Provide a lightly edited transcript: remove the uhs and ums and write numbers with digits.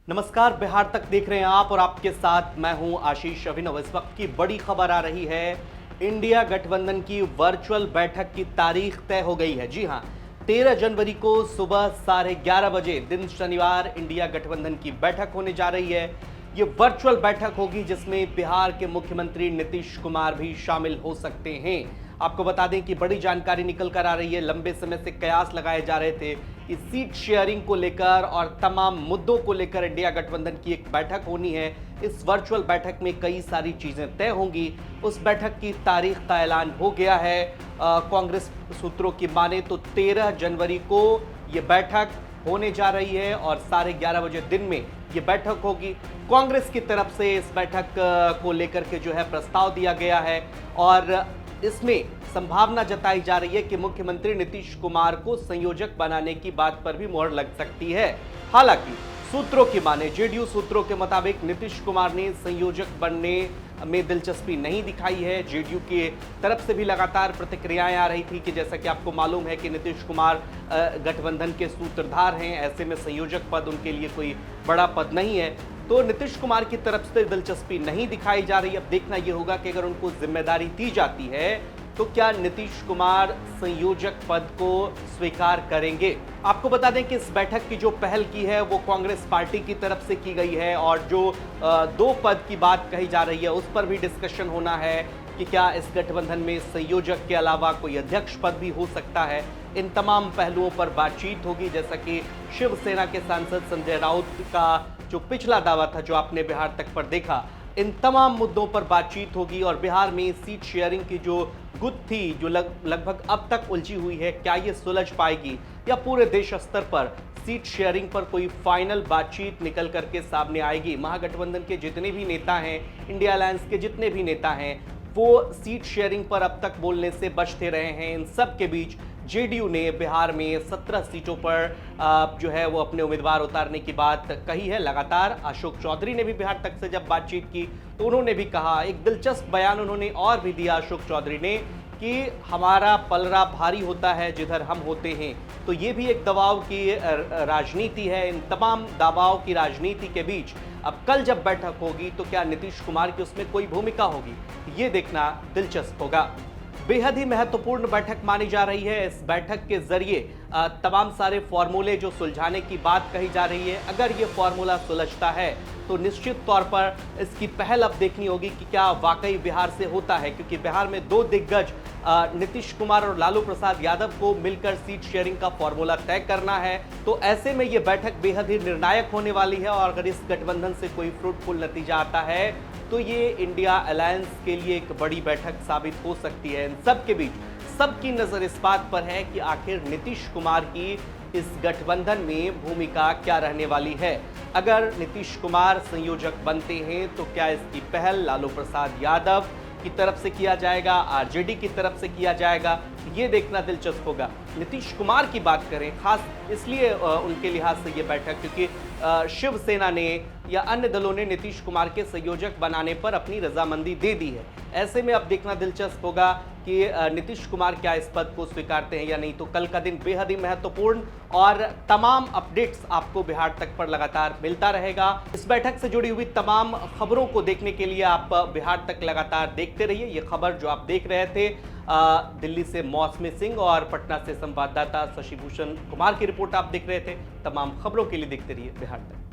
नमस्कार, बिहार तक देख रहे हैं आप और आपके साथ मैं हूं आशीष अभिनव। इस वक्त की बड़ी खबर आ रही है, इंडिया गठबंधन की वर्चुअल बैठक की तारीख तय हो गई है। जी हां, 13 जनवरी को सुबह 11:30 बजे दिन शनिवार इंडिया गठबंधन की बैठक होने जा रही है। ये वर्चुअल बैठक होगी जिसमें बिहार के मुख्यमंत्री नीतीश कुमार भी शामिल हो सकते हैं। आपको बता दें कि बड़ी जानकारी निकल कर आ रही है। लंबे समय से कयास लगाए जा रहे थे कि सीट शेयरिंग को लेकर और तमाम मुद्दों को लेकर इंडिया गठबंधन की एक बैठक होनी है। इस वर्चुअल बैठक में कई सारी चीजें तय होंगी। उस बैठक की तारीख का ऐलान हो गया है। कांग्रेस सूत्रों की माने तो 13 जनवरी को ये बैठक होने जा रही है और 11:30 बजे दिन में ये बैठक होगी। कांग्रेस की तरफ से इस बैठक को लेकर के जो है प्रस्ताव दिया गया है और इसमें संभावना जताई जा रही है कि मुख्यमंत्री नीतीश कुमार को संयोजक बनाने की बात पर भी मोहर लग सकती है। हालांकि सूत्रों की माने, जेडीयू सूत्रों के मुताबिक नीतीश कुमार ने संयोजक बनने में दिलचस्पी नहीं दिखाई है। जेडीयू की तरफ से भी लगातार प्रतिक्रियाएं आ रही थी कि जैसा कि आपको मालूम है कि नीतीश कुमार गठबंधन के सूत्रधार हैं, ऐसे में संयोजक पद उनके लिए कोई बड़ा पद नहीं है। तो नीतीश कुमार की तरफ से दिलचस्पी नहीं दिखाई जा रही। अब देखना यह होगा कि अगर उनको जिम्मेदारी दी जाती है तो क्या नीतीश कुमार संयोजक पद को स्वीकार करेंगे। आपको बता दें कि इस बैठक की जो पहल की है वो कांग्रेस पार्टी की तरफ से की गई है और जो 2 पद की बात कही जा रही है उस पर भी डिस्कशन होना है कि क्या इस गठबंधन में संयोजक के अलावा कोई अध्यक्ष पद भी हो सकता है। इन तमाम पहलुओं पर बातचीत होगी, जैसा कि शिवसेना के सांसद संजय राउत का जो पिछला दावा था जो आपने बिहार तक पर देखा, इन तमाम मुद्दों पर बातचीत होगी। और बिहार में सीट शेयरिंग की जो गुत्थी जो लगभग अब तक उलझी हुई है, क्या ये सुलझ पाएगी या पूरे देश स्तर पर सीट शेयरिंग पर कोई फाइनल बातचीत निकल करके सामने आएगी। महागठबंधन के जितने भी नेता हैं, इंडिया अलायंस के जितने भी नेता हैं, वो सीट शेयरिंग पर अब तक बोलने से बचते रहे हैं। इन सब के बीच जेडीयू ने बिहार में 17 सीटों पर जो है वो अपने उम्मीदवार उतारने की बात कही है। लगातार अशोक चौधरी ने भी बिहार तक से जब बातचीत की तो उन्होंने भी कहा, एक दिलचस्प बयान उन्होंने और भी दिया अशोक चौधरी ने कि हमारा पलड़ा भारी होता है जिधर हम होते हैं। तो ये भी एक दबाव की राजनीति है। इन तमाम दबाव की राजनीति के बीच अब कल जब बैठक होगी तो क्या नीतीश कुमार की उसमें कोई भूमिका होगी, ये देखना दिलचस्प होगा। बेहद ही महत्वपूर्ण बैठक मानी जा रही है। इस बैठक के जरिए तमाम सारे फॉर्मूले जो सुलझाने की बात कही जा रही है, अगर ये फॉर्मूला सुलझता है तो निश्चित तौर पर इसकी पहल अब देखनी होगी कि क्या वाकई बिहार से होता है, क्योंकि बिहार में 2 दिग्गज नीतीश कुमार और लालू प्रसाद यादव को मिलकर सीट शेयरिंग का फॉर्मूला तय करना है। तो ऐसे में ये बैठक बेहद ही निर्णायक होने वाली है और अगर इस गठबंधन से कोई फ्रूटफुल नतीजा आता है तो ये इंडिया अलायंस के लिए एक बड़ी बैठक साबित हो सकती है। इन सब के बीच सबकी नजर इस बात पर है कि आखिर नीतीश कुमार की इस गठबंधन में भूमिका क्या रहने वाली है। अगर नीतीश कुमार संयोजक बनते हैं तो क्या इसकी पहल लालू प्रसाद यादव की तरफ से किया जाएगा, आरजेडी की तरफ से किया जाएगा, ये देखना दिलचस्प होगा। नीतीश कुमार की बात करें खास इसलिए उनके लिहाज से ये बैठक क्योंकि शिवसेना ने या अन्य दलों ने नीतीश कुमार के संयोजक बनाने पर अपनी रजामंदी दे दी है। ऐसे में अब देखना दिलचस्प होगा कि नीतीश कुमार क्या इस पद को स्वीकारते हैं या नहीं। तो कल का दिन बेहद ही महत्वपूर्ण और तमाम अपडेट्स आपको बिहार तक पर लगातार मिलता रहेगा। इस बैठक से जुड़ी हुई तमाम खबरों को देखने के लिए आप बिहार तक लगातार देखते रहिए। ये खबर जो आप देख रहे थे दिल्ली से मौसमी सिंह और पटना से संवाददाता शशिभूषण कुमार की रिपोर्ट आप देख रहे थे। तमाम खबरों के लिए देखते रहिए बिहार तक।